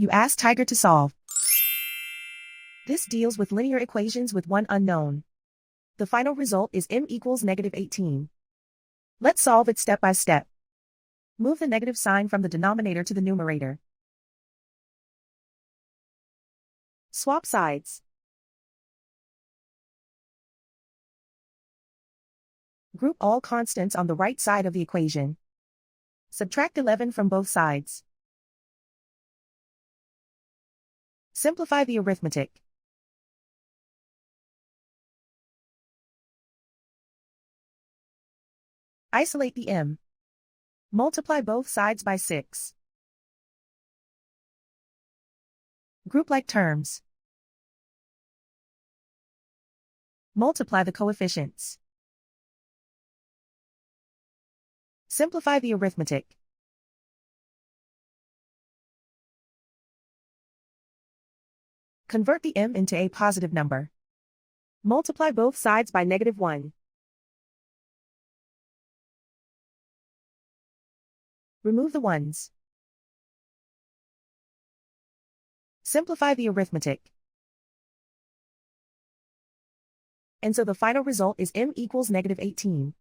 You ask Tiger to solve. This deals with linear equations with one unknown. The final result is m equals -18. Let's solve it step by step. Move the negative sign from the denominator to the numerator. Swap sides. Group all constants on the right side of the equation. Subtract 11 from both sides. Simplify the arithmetic. Isolate the m. Multiply both sides by 6. Group like terms. Multiply the coefficients. Simplify the arithmetic. Convert the m into a positive number. Multiply both sides by -1. Remove the ones. Simplify the arithmetic. And so the final result is m equals -18.